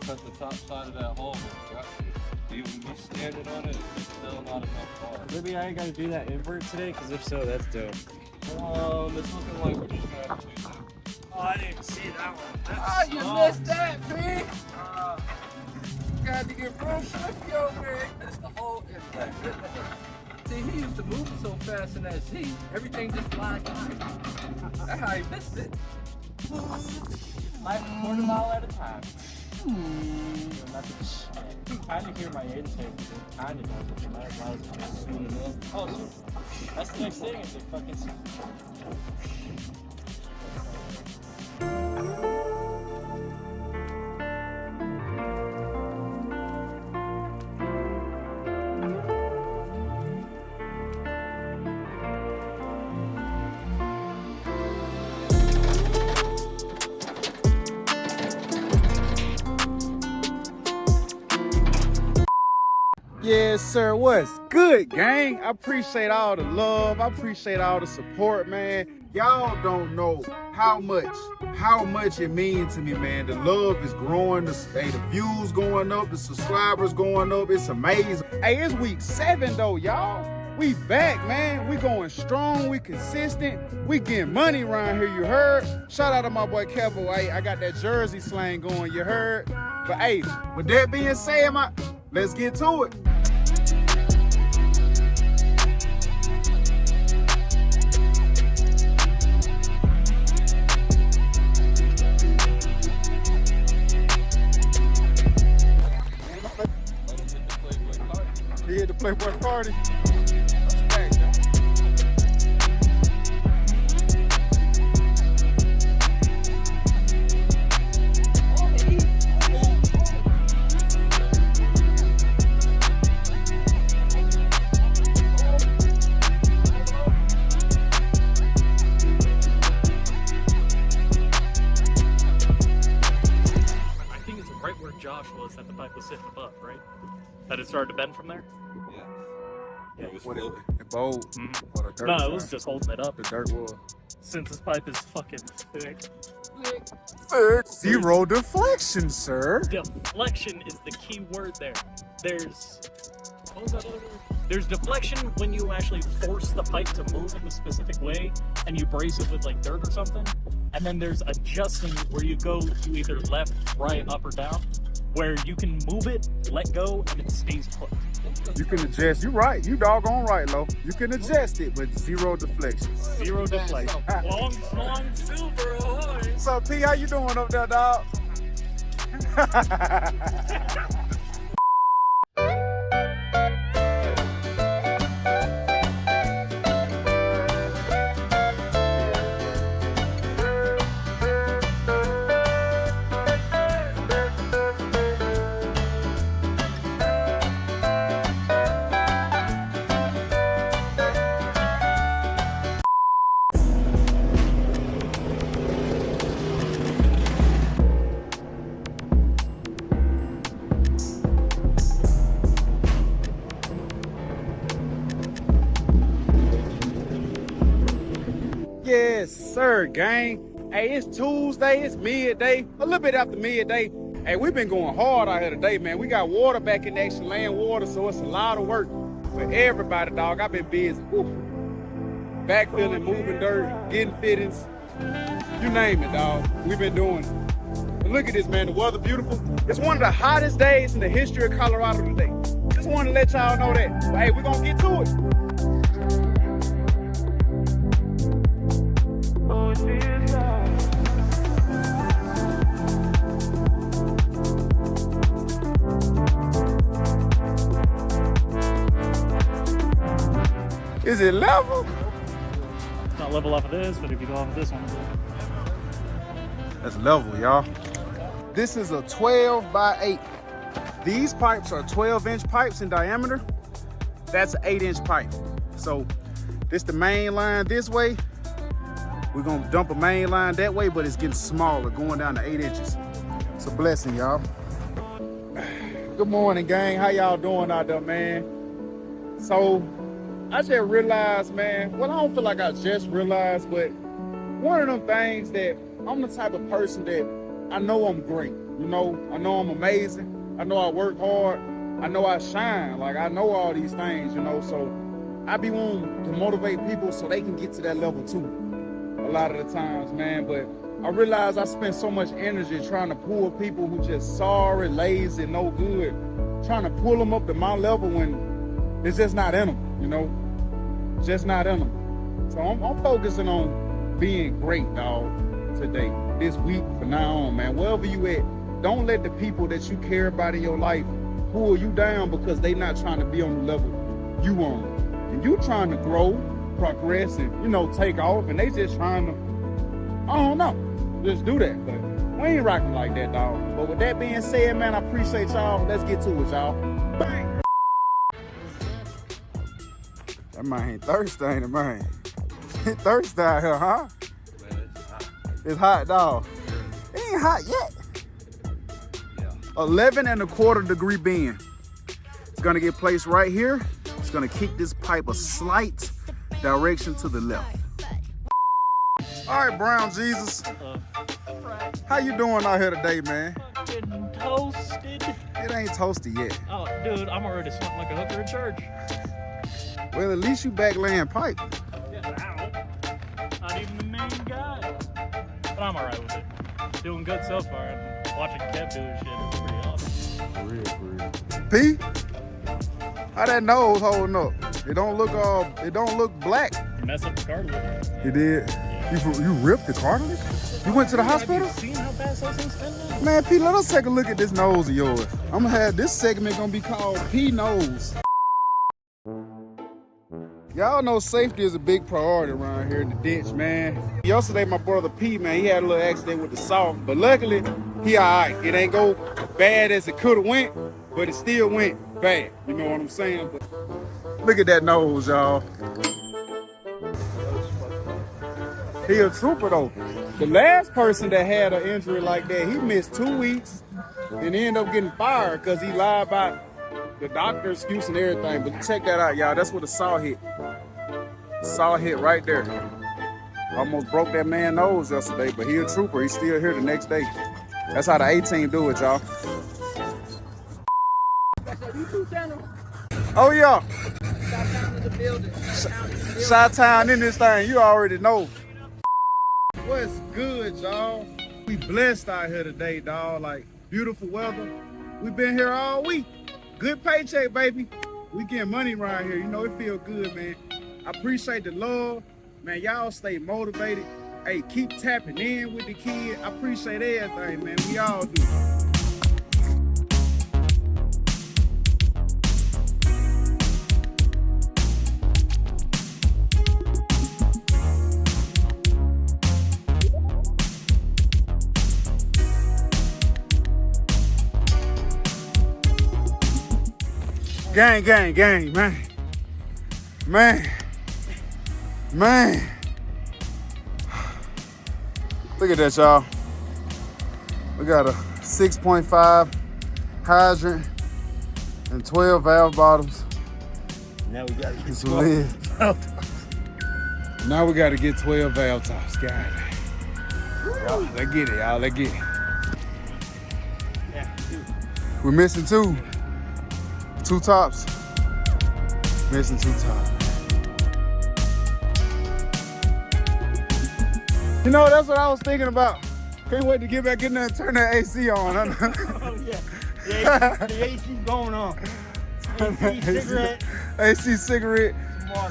cut the top side of that hole. You standing on it, it's still not enough bar. Maybe I ain't gotta do that invert today, because if so, that's dope. It's looking like we're just gonna have to do that. Oh, I didn't see that one. Ah, you missed that, pig! Got to get real slippy over there. That's the whole impact. See, he used to move so fast in that seat, everything just flies by. That's how he missed it. Like a quarter mile at a time. Kind of hear my intake. Kind of does it. My miles soon enough. Oh, so that's the next thing. Is it fucking. Yes, sir. What's good, gang? I appreciate all the love. I appreciate all the support, man. Y'all don't know how much it means to me, man. The love is growing. The views going up. The subscribers going up. It's amazing. Hey, it's week 7, though, y'all. We back, man. We going strong. We consistent. We getting money around here, you heard? Shout out to my boy Kevo. Hey, I got that Jersey slang going, you heard? But hey, with that being said, let's get to it. He hit the Playboy party. Josh was that the pipe was sitting above, right? That it started to bend from there? Yeah. It was What floating. it bowed? Mm-hmm. Or the dirt? No, it was just holding it up. The dirt was. Since this pipe is fucking thick. Zero deflection, sir. Deflection is the key word there. There's what was that other word? There's deflection when you actually force the pipe to move in a specific way and you brace it with like dirt or something. And then there's adjusting where you go to either left, right, up, or down, where you can move it, let go, and it stays put. You can adjust. You right. You doggone right, Lo. You can adjust it, but zero deflection. Zero deflection. Long silver, ahoy. What's up, P? How you doing up there, dog? Yes, sir, gang. Hey, it's Tuesday, it's midday, a little bit after midday. Hey, we've been going hard out here today, man. We got water back in action, laying water, so it's a lot of work for everybody, dog. I've been busy. Woo. Backfilling, moving dirt, getting fittings. You name it, dog. We've been doing it. But look at this, man. The weather beautiful. It's one of the hottest days in the history of Colorado today. Just wanted to let y'all know that. But hey, we're gonna get to it. Is it level? It's not level off of this, but if you go off of this one. That's level, y'all. This is a 12 by 8. These pipes are 12-inch pipes in diameter. That's an 8-inch pipe. So this the main line this way. We're gonna dump a main line that way, but it's getting smaller, going down to 8 inches. It's a blessing, y'all. Good morning, gang. How y'all doing out there, man? So I just realized, man, well, I don't feel like I just realized, but one of them things that I'm the type of person that I know I'm great. You know, I know I'm amazing. I know I work hard. I know I shine. Like, I know all these things, you know. So I be wanting to motivate people so they can get to that level too. A lot of the times, man. But I realize I spend so much energy trying to pull people who just sorry, lazy, no good, trying to pull them up to my level when it's just not in them, you know. Just not in them. So I'm focusing on being great, dog, today, this week, from now on, man. Wherever you at, don't let the people that you care about in your life pull you down because they not trying to be on the level you on. And you trying to grow, progress, and, you know, take off, and they just trying to, I don't know, just do that. But we ain't rocking like that, dog. But with that being said, man, I appreciate y'all. Let's get to it, y'all. Bang! That man ain't thirsty, ain't it, man? Thirsty out here, huh? Man, it's hot. It's hot, dog. It ain't hot yet. Yeah. 11¼ degree bend. It's gonna get placed right here. It's gonna kick this pipe a slight direction to the left. All right, Brown Jesus. How you doing out here today, man? Fucking toasted. It ain't toasty yet. Oh, dude, I'm already sweating like a hooker in church. Well, at least you back laying pipe. Yeah, ow. Not even the main guy. But I'm alright with it. Doing good so far. And watching Kev do his shit is pretty awesome. For real. P? How that nose holding up? It don't look black. You messed up the cartilage. You did? Yeah. You ripped the cartilage? You went to the hospital? Have you seen how fast those things spin now? Man, P, let us take a look at this nose of yours. I'm gonna have this segment gonna be called P Nose. Y'all know safety is a big priority around here in the ditch, man. Yesterday, my brother P, man, he had a little accident with the saw, but luckily, he all right. It ain't go bad as it could have went, but it still went bad. You know what I'm saying? But look at that nose, y'all. He a trooper, though. The last person that had an injury like that, he missed 2 weeks and ended up getting fired because he lied about the doctor excuse and everything. But check that out, y'all. That's where the saw hit. Saw hit right there. Almost broke that man's nose yesterday, but he a trooper. He's still here the next day. That's how the A-team do it, y'all. Oh, yeah. Chi-Town in this thing. You already know. What's good, y'all? We blessed out here today, dog. Like, beautiful weather. We've been here all week. Good paycheck, baby. We getting money around here. You know, it feel good, man. I appreciate the love. Man, y'all stay motivated. Hey, keep tapping in with the kid. I appreciate everything, man. We all do. Gang, gang, gang, man. Man. Look at that, y'all. We got a 6.5 hydrant and 12 valve bottoms. Now we gotta get Some lids. Now we gotta get 12 valve tops. God. Y'all, let's get it, y'all. Let's get it. Yeah, We're missing two. 2 tops. Missing 2 tops. You know, that's what I was thinking about. Can't wait to get back in there and turn that AC on. Oh, yeah. The AC's going on. AC, cigarette. AC, cigarette,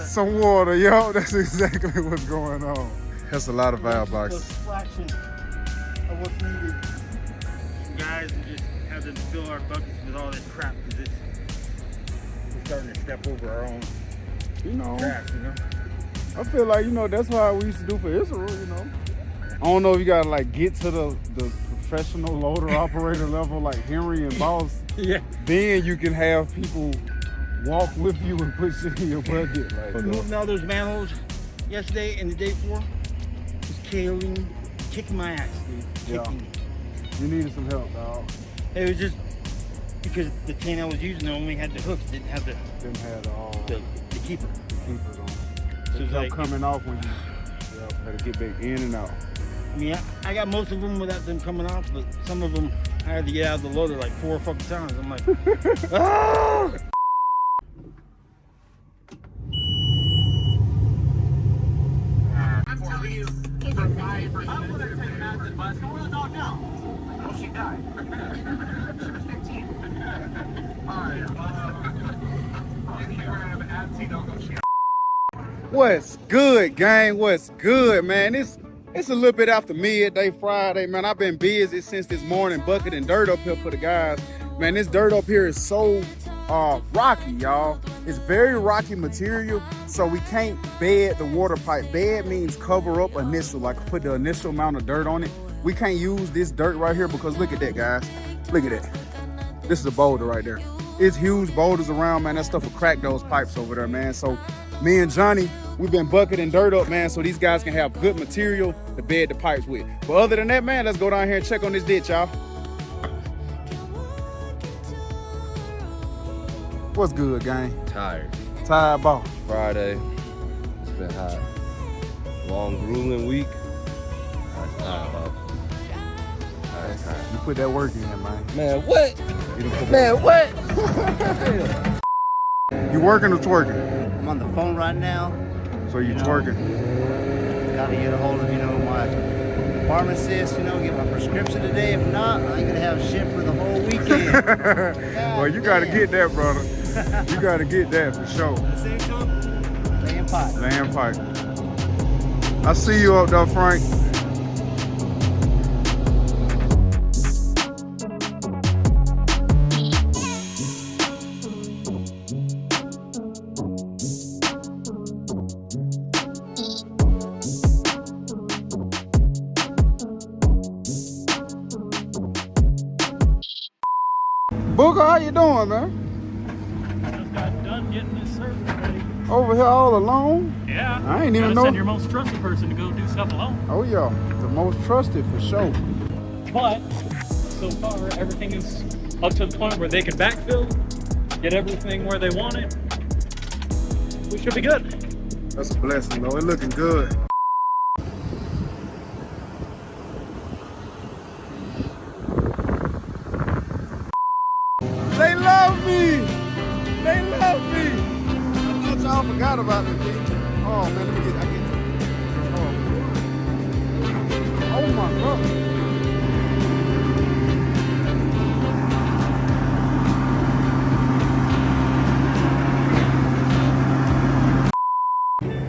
some water. Yo, that's exactly what's going on. That's a lot of valve boxes. A fraction of what's needed. Guys, and just have them fill our buckets with all this crap because we're starting to step over our own cracks, you know? I feel like, that's how we used to do for Israel, I don't know if you gotta like get to the professional loader operator level like Henry and Boss. Yeah. Then you can have people walk with you and put shit in your bucket. We're moving all those manholes yesterday and the day before. Just kicking my ass, dude. Yeah. You needed some help, dog. It was just because the chain I was using only had the hooks, didn't have the keeper. The keepers on. So It it's kept like coming off when you had to get back in and out. I mean, I got most of them without them coming off, but some of them I had to get out of the loader like 4 fucking times. I'm like, ah! What's good, gang? What's good, man? It's a little bit after midday Friday, man. I've been busy since this morning, bucketing dirt up here for the guys. Man, this dirt up here is so rocky, y'all. It's very rocky material, so we can't bed the water pipe. Bed means cover up initial, like put the initial amount of dirt on it. We can't use this dirt right here because look at that, guys. Look at that. This is a boulder right there. It's huge boulders around, man. That stuff will crack those pipes over there, man. So me and Johnny, we've been bucketing dirt up, man, so these guys can have good material to bed the pipes with. But other than that, man, let's go down here and check on this ditch, y'all. What's good, gang? Tired. Tired, boss. Friday. It's been hot. Long, grueling week. That's tired, boss. Tired. You put that work in, man. Man, what? You done put Man, what? You working or twerking? I'm on the phone right now. So you twerking? Gotta get a hold of, my pharmacist, get my prescription today. If not, I ain't gonna have shit for the whole weekend. Well, you gotta get that, brother. You gotta get that for sure. Same time, laying pipe. Laying pipe. I see you up there, Frank. Booker, how you doing, man? Just got done getting this service ready. Over here all alone? Yeah. I ain't even gotta know. Send your most trusted person to go do stuff alone. Oh yeah, the most trusted for sure. But so far, everything is up to the point where they can backfill, get everything where they want it. We should be good. That's a blessing, though. It's looking good. They love me. They love me. I thought y'all forgot about me. Oh man, let me get. Oh my God.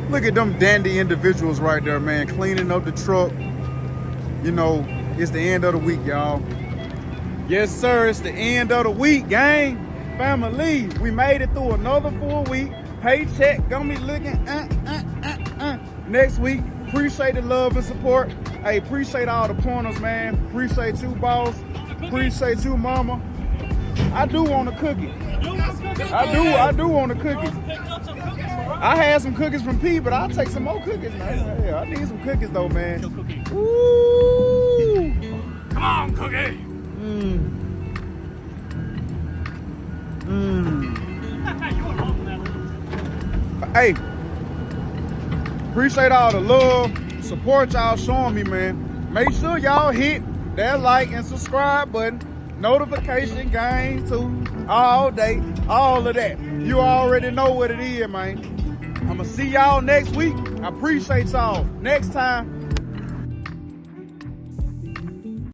Look at them dandy individuals right there, man, cleaning up the truck. It's the end of the week, y'all. Yes, sir, it's the end of the week, gang. Family, we made it through another full week. Paycheck gonna be looking next week. Appreciate the love and support. Hey, appreciate all the pointers, man. Appreciate you, boss. Appreciate you, mama. I do want a cookie. I do want a cookie. I had some cookies from P, but I'll take some more cookies, man. Yeah, I need some cookies though, man. Ooh. Come on, cookie. Hey, appreciate all the love, support y'all showing me, man. Make sure y'all hit that like and subscribe button, notification gang too, all day, all of that. You already know what it is, man. I'ma see y'all next week. I appreciate y'all. Next time.